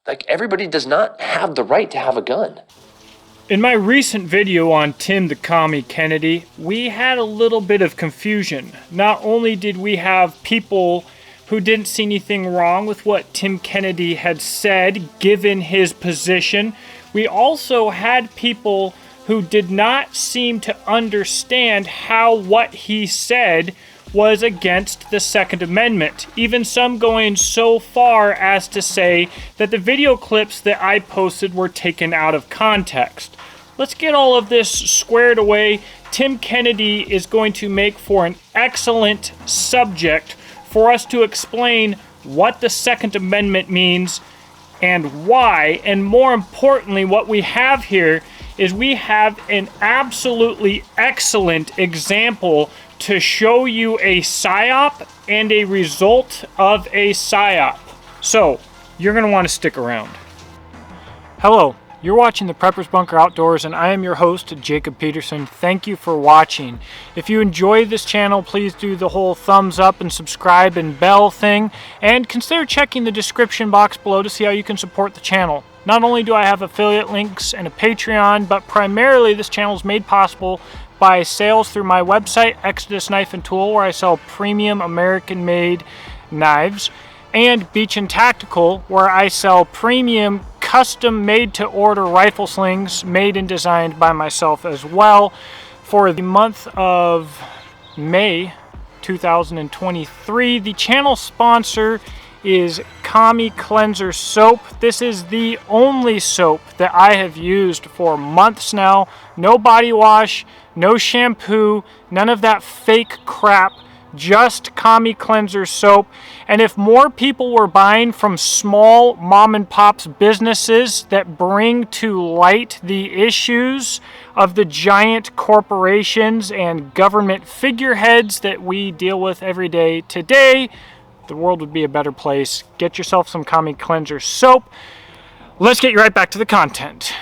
Like, everybody does not have the right to have a gun. In my recent video on Tim the Commie Kennedy, we had a little bit of confusion. Not only did we have people who didn't see anything wrong with what Tim Kennedy had said, given his position, we also had people who did not seem to understand how what he said was against the Second Amendment. Even some going so far as to say that the video clips that I posted were taken out of context. Let's get all of this squared away. Tim Kennedy is going to make for an excellent subject for us to explain what the Second Amendment means and why, and more importantly, what we have here is we have an absolutely excellent example to show you a psyop and a result of a psyop. So, you're going to want to stick around. Hello, you're watching the Prepper's Bunker Outdoors, and I am your host, Jacob Peterson. Thank you for watching. If you enjoy this channel, please do the whole thumbs up and subscribe and bell thing, and consider checking the description box below to see how you can support the channel. Not only do I have affiliate links and a Patreon, but primarily this channel is made possible by sales through my website, Exodus Knife and Tool, where I sell premium American-made knives, and Beach and Tactical, where I sell premium custom made-to-order rifle slings made and designed by myself as well. For the month of May 2023, the channel sponsor is Commie Cleanser Soap. This is the only soap that I have used for months now. No body wash, no shampoo, none of that fake crap, just Commie Cleanser Soap. And if more people were buying from small mom and pop's businesses that bring to light the issues of the giant corporations and government figureheads that we deal with every day today, the world would be a better place. Get yourself some Commie Cleanser Soap. Let's get right back to the content.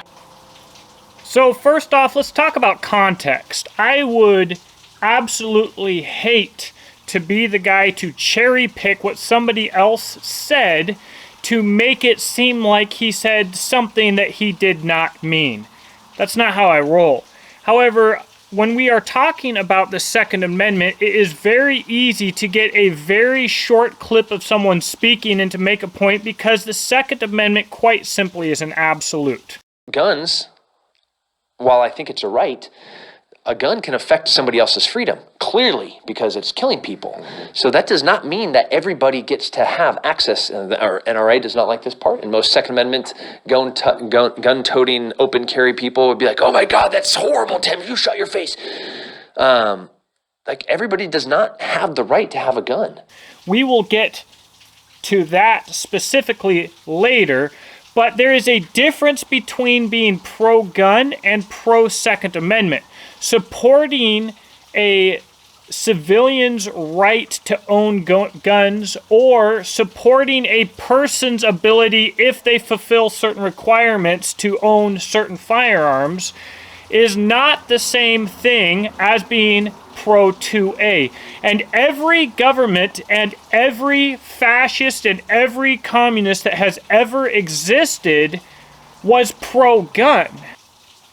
So first off, let's talk about context. I would absolutely hate to be the guy to cherry pick what somebody else said to make it seem like he said something that he did not mean. That's not how I roll. However, when we are talking about the Second Amendment, it is very easy to get a very short clip of someone speaking and to make a point, because the Second Amendment quite simply is an absolute. Guns, while I think it's a right, a gun can affect somebody else's freedom, clearly, because it's killing people. So that does not mean that everybody gets to have access. Our NRA does not like this part. And most Second Amendment gun-toting, open carry people would be like, oh my God, that's horrible, Tim, you shot your face. Like, everybody does not have the right to have a gun. We will get to that specifically later, but there is a difference between being pro-gun and pro-Second Amendment. Supporting a civilian's right to own guns, or supporting a person's ability, if they fulfill certain requirements, to own certain firearms, is not the same thing as being pro-2A. And every government and every fascist and every communist that has ever existed was pro-gun.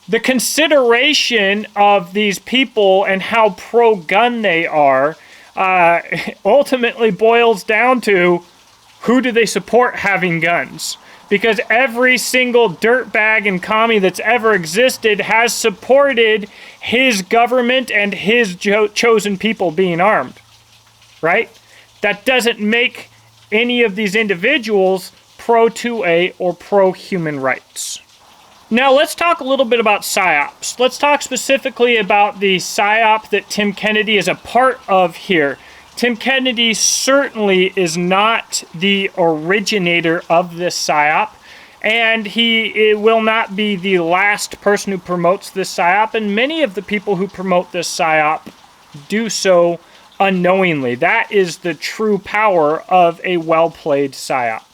The consideration of these people and how pro-gun they are ultimately boils down to who do they support having guns. Because every single dirtbag and commie that's ever existed has supported his government and his chosen people being armed, right? That doesn't make any of these individuals pro-2A or pro-human rights. Now let's talk a little bit about psyops. Let's talk specifically about the psyop that Tim Kennedy is a part of here. Tim Kennedy certainly is not the originator of this psyop, and he will not be the last person who promotes this psyop, and many of the people who promote this psyop do so unknowingly. That is the true power of a well-played psyop.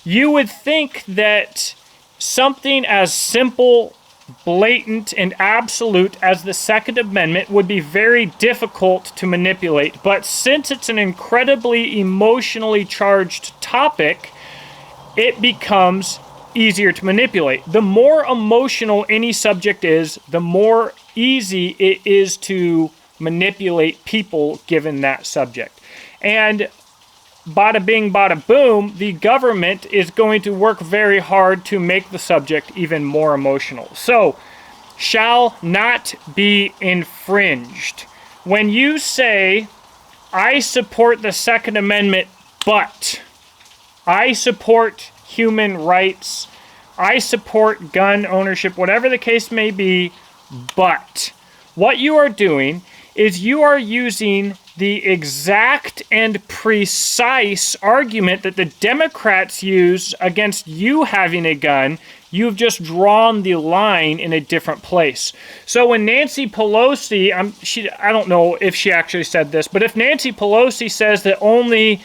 You would think that something as simple, blatant, and absolute as the Second Amendment would be very difficult to manipulate. But since it's an incredibly emotionally charged topic, it becomes easier to manipulate. The more emotional any subject is, the more easy it is to manipulate people given that subject. And bada bing, bada boom, the government is going to work very hard to make the subject even more emotional. So, shall not be infringed. When you say, I support the Second Amendment, but I support human rights, I support gun ownership, whatever the case may be, but what you are doing is you are using the exact and precise argument that the Democrats use against you having a gun. You've just drawn the line in a different place. So when Nancy Pelosi, I don't know if she actually said this, but if Nancy Pelosi says that only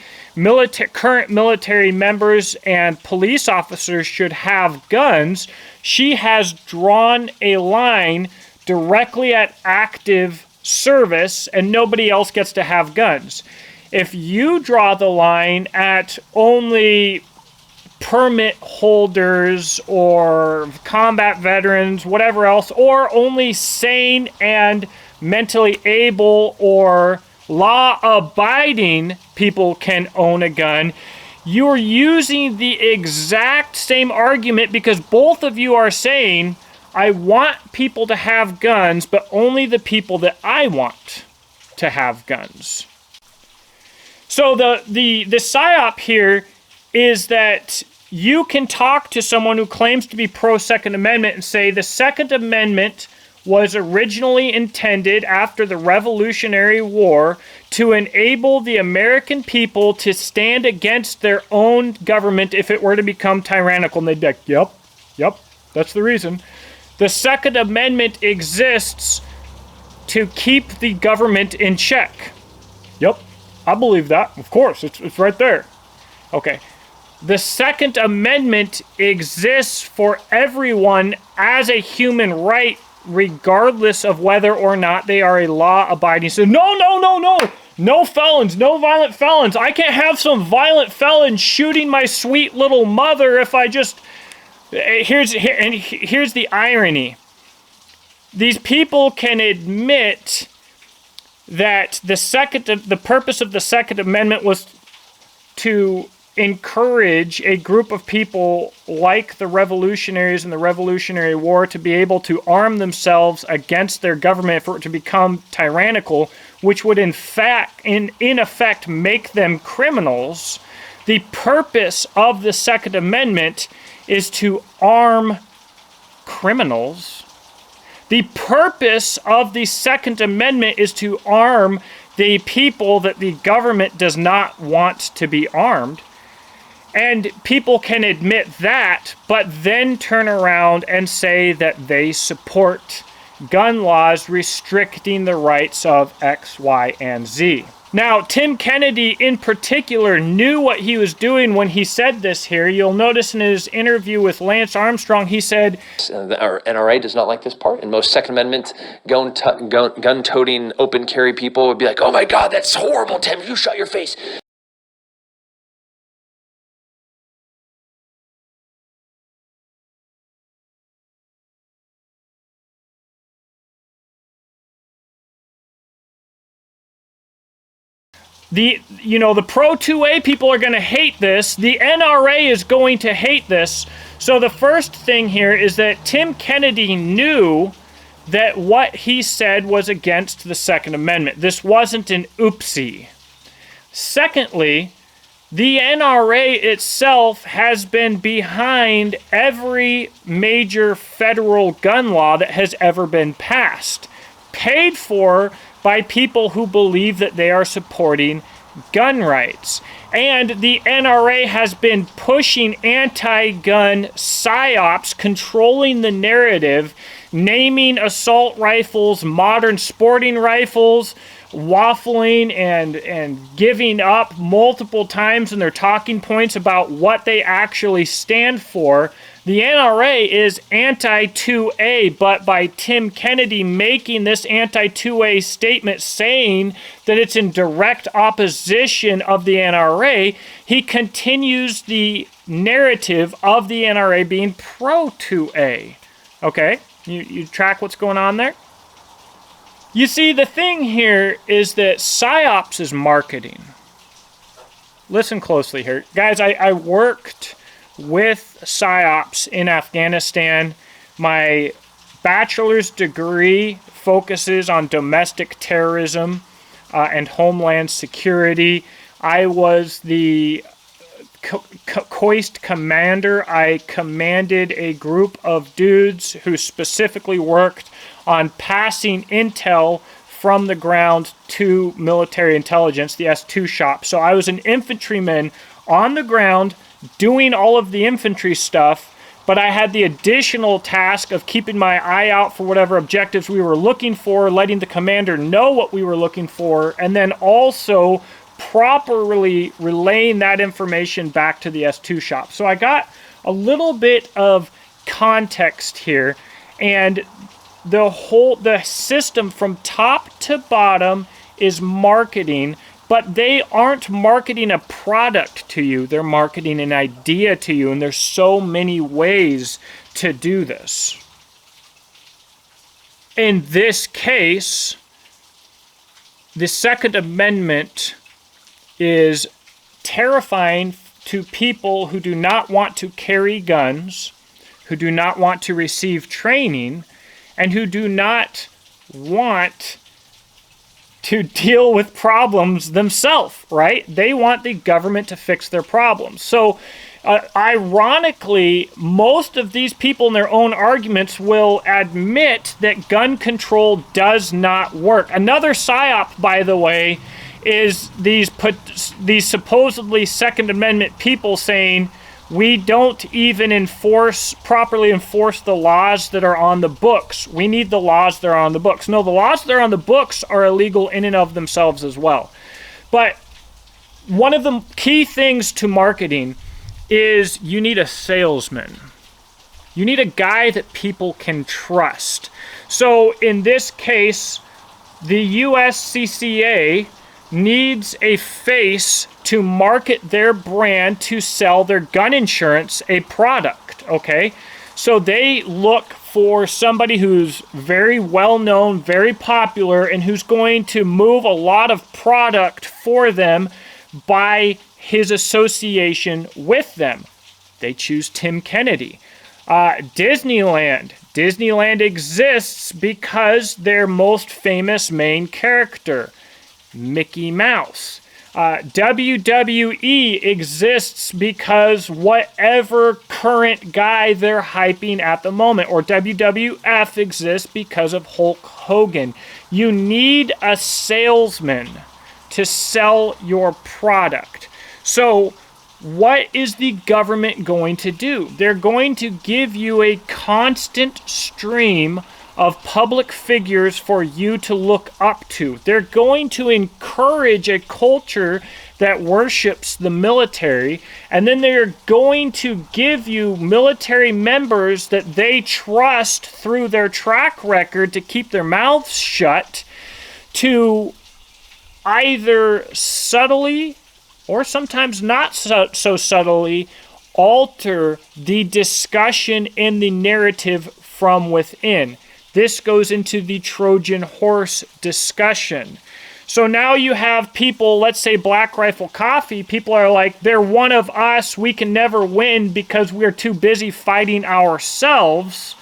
current military members and police officers should have guns, she has drawn a line directly at active service, and nobody else gets to have guns. If you draw the line at only permit holders or combat veterans, whatever else, or only sane and mentally able or law-abiding people can own a gun, you're using the exact same argument, because both of you are saying, I want people to have guns, but only the people that I want to have guns. So the psyop here is that you can talk to someone who claims to be pro-Second Amendment and say the Second Amendment was originally intended after the Revolutionary War to enable the American people to stand against their own government if it were to become tyrannical. And they'd be like, yep, that's the reason. The Second Amendment exists to keep the government in check. Yep, I believe that. Of course, it's right there. Okay. The Second Amendment exists for everyone as a human right, regardless of whether or not they are a law-abiding citizen. No felons, no violent felons. I can't have some violent felon shooting my sweet little mother if I just... Here's the irony. These people can admit that the purpose of the Second Amendment was to encourage a group of people like the revolutionaries in the Revolutionary War to be able to arm themselves against their government for it to become tyrannical, which would in effect make them criminals. The purpose of the Second Amendment is to arm criminals. The purpose of the Second Amendment is to arm the people that the government does not want to be armed. And people can admit that, but then turn around and say that they support gun laws restricting the rights of X, Y, and Z. Now, Tim Kennedy in particular knew what he was doing when he said this here. You'll notice in his interview with Lance Armstrong, he said, Our NRA does not like this part, and most Second Amendment gun-toting open carry people would be like, oh my God, that's horrible, Tim, you shut your face. The pro 2A people are going to hate this. The NRA is going to hate this. So the first thing here is that Tim Kennedy knew that what he said was against the Second Amendment. This wasn't an oopsie. Secondly, the NRA itself has been behind every major federal gun law that has ever been passed, paid for by people who believe that they are supporting gun rights. And the NRA has been pushing anti-gun psyops, controlling the narrative, naming assault rifles modern sporting rifles, waffling and giving up multiple times in their talking points about what they actually stand for. The NRA is anti-2A, but by Tim Kennedy making this anti-2A statement saying that it's in direct opposition of the NRA, he continues the narrative of the NRA being pro-2A. Okay? You track what's going on there? You see, the thing here is that Psyops is marketing. Listen closely here. Guys, I worked with Psyops in Afghanistan. My bachelor's degree focuses on domestic terrorism and homeland security. I was the COIST commander. I commanded a group of dudes who specifically worked on passing intel from the ground to military intelligence, the S2 So I was an infantryman on the ground doing all of the infantry stuff, but I had the additional task of keeping my eye out for whatever objectives we were looking for, letting the commander know what we were looking for, and then also properly relaying that information back to the S2 So I got a little bit of context here, and the system from top to bottom is marketing, but they aren't marketing a product to you. They're marketing an idea to you, and there's so many ways to do this. In this case, the Second Amendment is terrifying to people who do not want to carry guns, who do not want to receive training, and who do not want to deal with problems themselves, right? They want the government to fix their problems. So, ironically, most of these people in their own arguments will admit that gun control does not work. Another psyop, by the way, is these supposedly Second Amendment people saying, we don't even properly enforce the laws that are on the books. We need the laws that are on the books. No, the laws that are on the books are illegal in and of themselves as well. But one of the key things to marketing is you need a salesman. You need a guy that people can trust. So in this case, the USCCA needs a face to market their brand to sell their gun insurance, a product, okay? So they look for somebody who's very well known, very popular, and who's going to move a lot of product for them by his association with them. They choose Tim Kennedy. Disneyland. Disneyland exists because their most famous main character, Mickey Mouse. WWE exists because whatever current guy they're hyping at the moment, or WWF exists because of Hulk Hogan. You need a salesman to sell your product. So what is the government going to do? They're going to give you a constant stream of public figures for you to look up to. They're going to encourage a culture that worships the military, and then they're going to give you military members that they trust through their track record to keep their mouths shut, to either subtly or sometimes not so subtly alter the discussion in the narrative from within. This goes into the Trojan horse discussion. So now you have people, let's say Black Rifle Coffee, people are like, they're one of us, we can never win because we're too busy fighting ourselves,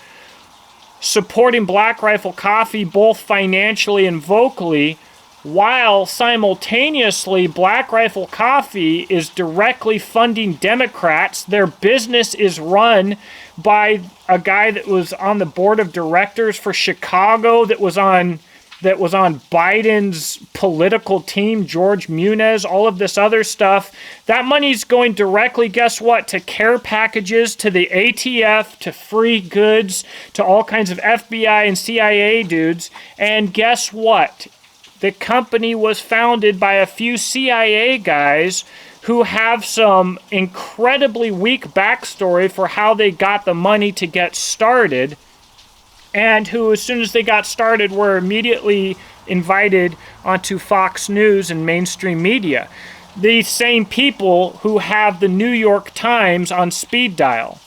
supporting Black Rifle Coffee both financially and vocally, while simultaneously Black Rifle Coffee is directly funding Democrats. Their business is run by a guy that was on the board of directors for Chicago, that was on Biden's political team, George Munez, all of this other stuff. That money's going directly, guess what, to care packages, to the ATF, to free goods, to all kinds of FBI and CIA dudes. And guess what? the company was founded by a few CIA guys who have some incredibly weak backstory for how they got the money to get started, and who, as soon as they got started, were immediately invited onto Fox News and mainstream media. These same people who have the New York Times on speed dial.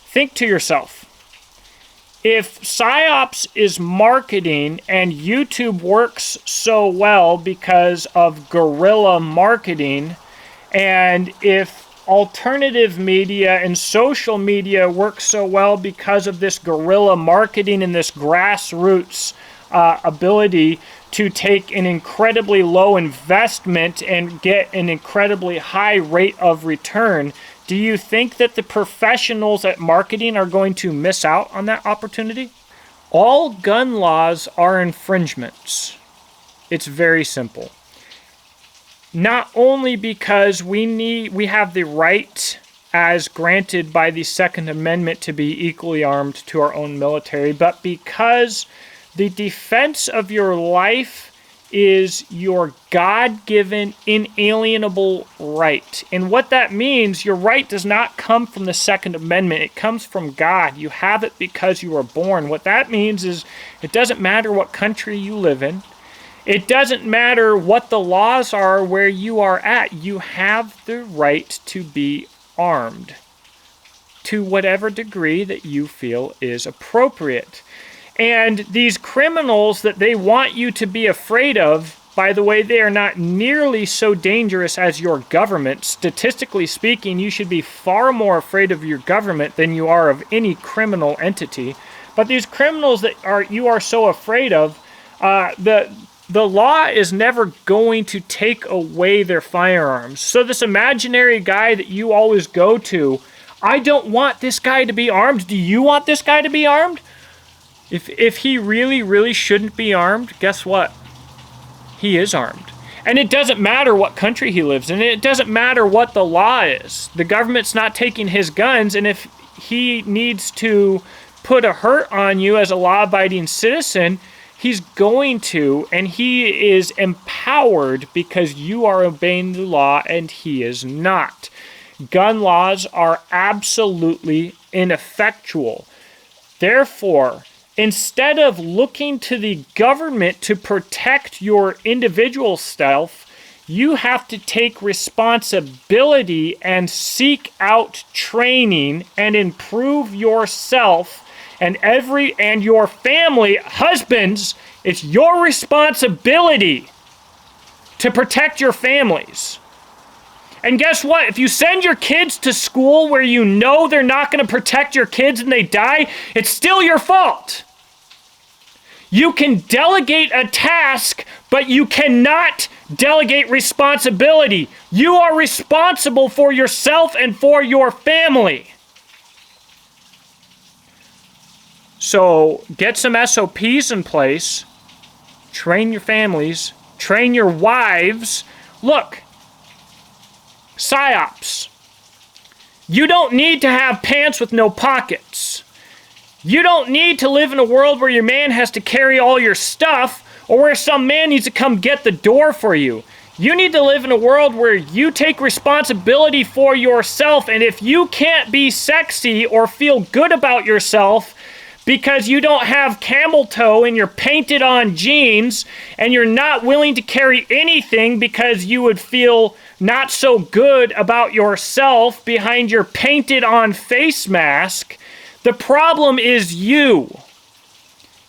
Think to yourself, if Psyops is marketing and YouTube works so well because of guerrilla marketing, and if alternative media and social media work so well because of this guerrilla marketing and this grassroots ability to take an incredibly low investment and get an incredibly high rate of return, do you think that the professionals at marketing are going to miss out on that opportunity? All gun laws are infringements. It's very simple. Not only because we have the right, as granted by the Second Amendment, to be equally armed to our own military, but because the defense of your life is your God-given, inalienable right. And what that means, your right does not come from the Second Amendment. It comes from God. You have it because you were born. What that means is it doesn't matter what country you live in. It doesn't matter what the laws are where you are at. You have the right to be armed to whatever degree that you feel is appropriate. And these criminals that they want you to be afraid of, by the way, they are not nearly so dangerous as your government. Statistically speaking, you should be far more afraid of your government than you are of any criminal entity. But these criminals that you are so afraid of, the law is never going to take away their firearms. So this imaginary guy that you always go to, I don't want this guy to be armed. Do you want this guy to be armed? If he really, really shouldn't be armed, guess what? He is armed. And it doesn't matter what country he lives in. It doesn't matter what the law is. The government's not taking his guns, and if he needs to put a hurt on you as a law-abiding citizen, he's going to, and he is empowered because you are obeying the law and he is not. Gun laws are absolutely ineffectual. Therefore, instead of looking to the government to protect your individual self, you have to take responsibility and seek out training and improve yourself and your family. Husbands, it's your responsibility to protect your families. And guess what? If you send your kids to school where you know they're not going to protect your kids and they die, it's still your fault. You can delegate a task, but you cannot delegate responsibility. You are responsible for yourself and for your family. So get some SOPs in place, train your families, train your wives. Look, Psyops, you don't need to have pants with no pockets. You don't need to live in a world where your man has to carry all your stuff or where some man needs to come get the door for you. You need to live in a world where you take responsibility for yourself, and if you can't be sexy or feel good about yourself because you don't have camel toe in your painted on jeans and you're not willing to carry anything because you would feel not so good about yourself behind your painted on face mask, the problem is you.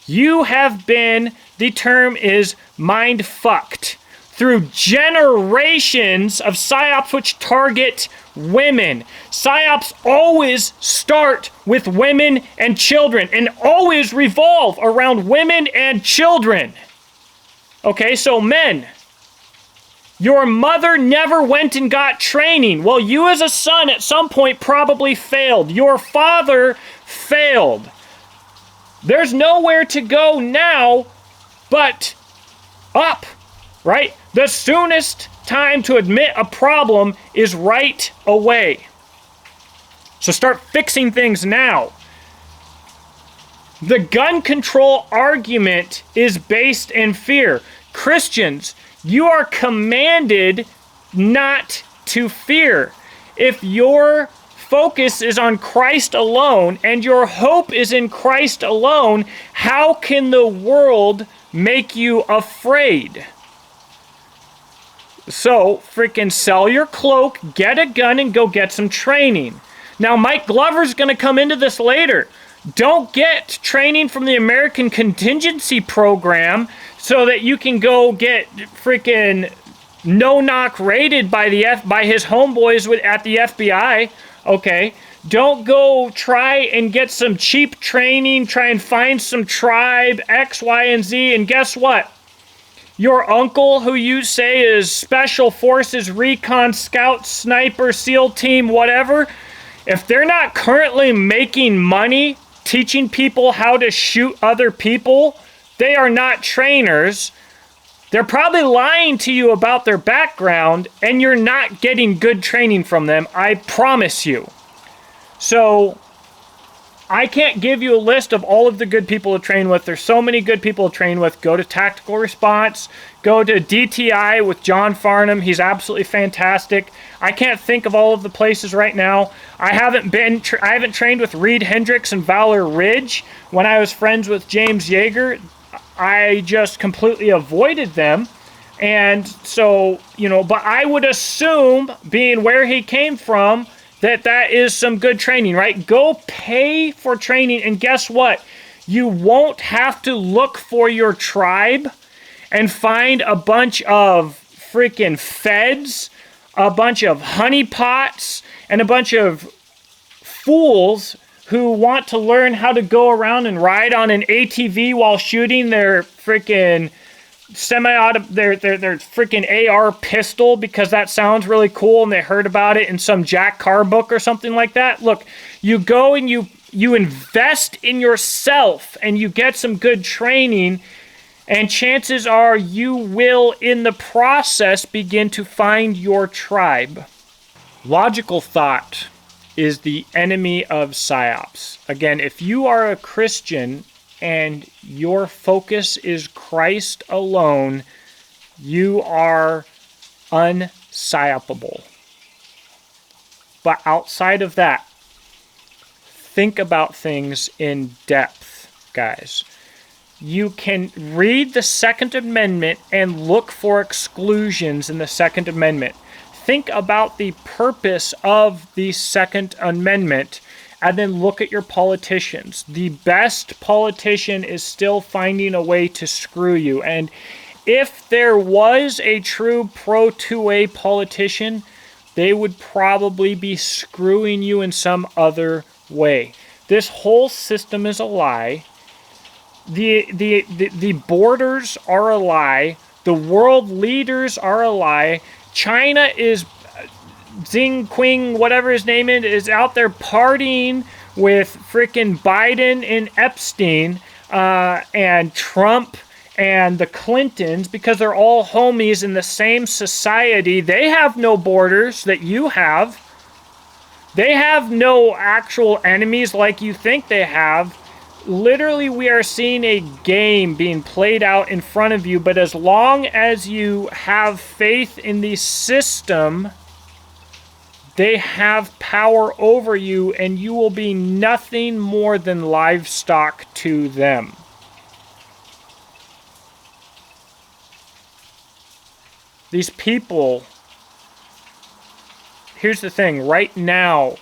You have been, the term is mind fucked, through generations of psyops which target women. Psyops always start with women and children and always revolve around women and children. Okay, so men, your mother never went and got training. Well, you as a son at some point probably failed. Your father failed. There's nowhere to go now but up, right? The soonest time to admit a problem is right away. So start fixing things now. The gun control argument is based in fear. Christians, you are commanded not to fear. If your focus is on Christ alone and your hope is in Christ alone, how can the world make you afraid? So, freaking sell your cloak, get a gun, and go get some training. Now, Mike Glover's going to come into this later. Don't get training from the American Contingency Program so that you can go get freaking no-knock raided by his homeboys at the FBI. Okay, don't go try and get some cheap training, try and find some tribe, X, Y, and Z, and guess what? Your uncle, who you say is Special Forces, Recon, Scout, Sniper, SEAL Team, whatever, if they're not currently making money teaching people how to shoot other people, they are not trainers. They're probably lying to you about their background, and you're not getting good training from them, I promise you. So, I can't give you a list of all of the good people to train with. There's so many good people to train with. Go to Tactical Response. Go to DTI with John Farnham. He's absolutely fantastic. I can't think of all of the places right now. I haven't trained with Reed Hendricks and Valor Ridge. When I was friends with James Yeager, I just completely avoided them. And so, but I would assume, being where he came from, that is some good training, right? Go pay for training, and guess what? You won't have to look for your tribe and find a bunch of freaking feds, a bunch of honeypots, and a bunch of fools who want to learn how to go around and ride on an ATV while shooting their freaking their freaking AR pistol because that sounds really cool and they heard about it in some Jack Carr book or something like that. Look, you go and you invest in yourself and you get some good training, and chances are you will in the process begin to find your tribe. Logical thought is the enemy of Psyops. Again, if you are a Christian and your focus is Christ alone, you are unpsyopable. But outside of that, think about things in depth, guys. You can read the Second Amendment and look for exclusions in the Second Amendment. Think about the purpose of the Second Amendment, and then look at your politicians. The best politician is still finding a way to screw you. And if there was a true pro-2A politician, they would probably be screwing you in some other way. This whole system is a lie. The borders are a lie. The world leaders are a lie. China is Xing Qing, whatever his name is out there partying with frickin' Biden and Epstein and Trump and the Clintons because they're all homies in the same society. They have no borders that you have. They have no actual enemies like you think they have. Literally, we are seeing a game being played out in front of you, but as long as you have faith in the system, they have power over you, and you will be nothing more than livestock to them. These people, here's the thing, right now,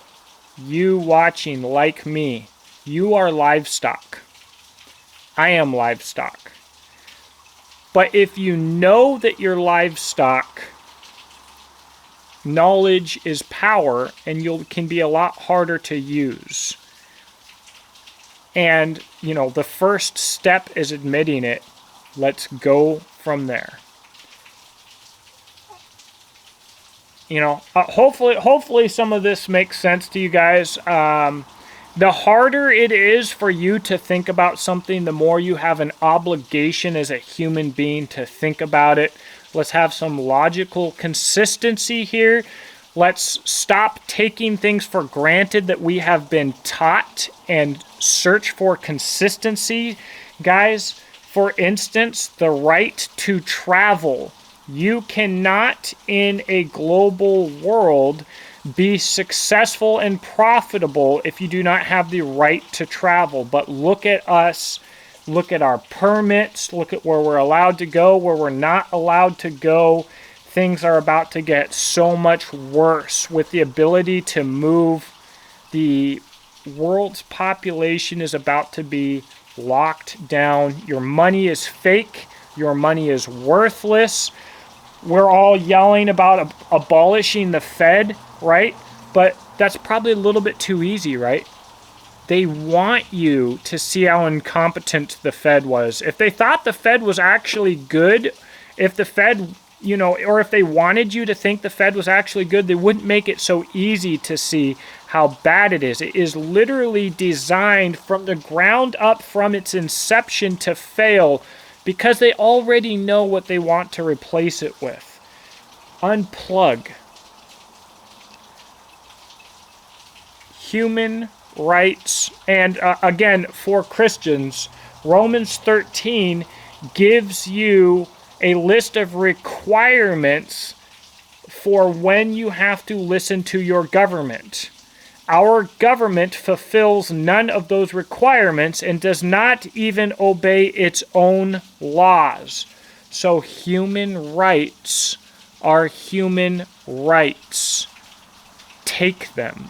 you watching like me, you are livestock. I am livestock. But if you know that you're livestock, knowledge is power, and you can be a lot harder to use. And, the first step is admitting it. Let's go from there. Hopefully some of this makes sense to you guys. The harder it is for you to think about something, the more you have an obligation as a human being to think about it. Let's have some logical consistency here. Let's stop taking things for granted that we have been taught and search for consistency. Guys, For instance, the right to travel. You cannot, in a global world, be successful and profitable if you do not have the right to travel. But look at us, look at our permits, look at where we're allowed to go, where we're not allowed to go. Things are about to get so much worse with the ability to move. The world's population is about to be locked down. Your money is fake. Your money is worthless. We're all yelling about abolishing the Fed, right? But that's probably a little bit too easy, right? They want you to see how incompetent the Fed was. If they thought the Fed was actually good, if the Fed, or if they wanted you to think the Fed was actually good, they wouldn't make it so easy to see how bad it is. It is literally designed from the ground up, from its inception, to fail, because they already know what they want to replace it with. Unplug. Human rights. And again, for Christians, Romans 13 gives you a list of requirements for when you have to listen to your government. Our government fulfills none of those requirements and does not even obey its own laws. So human rights are human rights. Take them.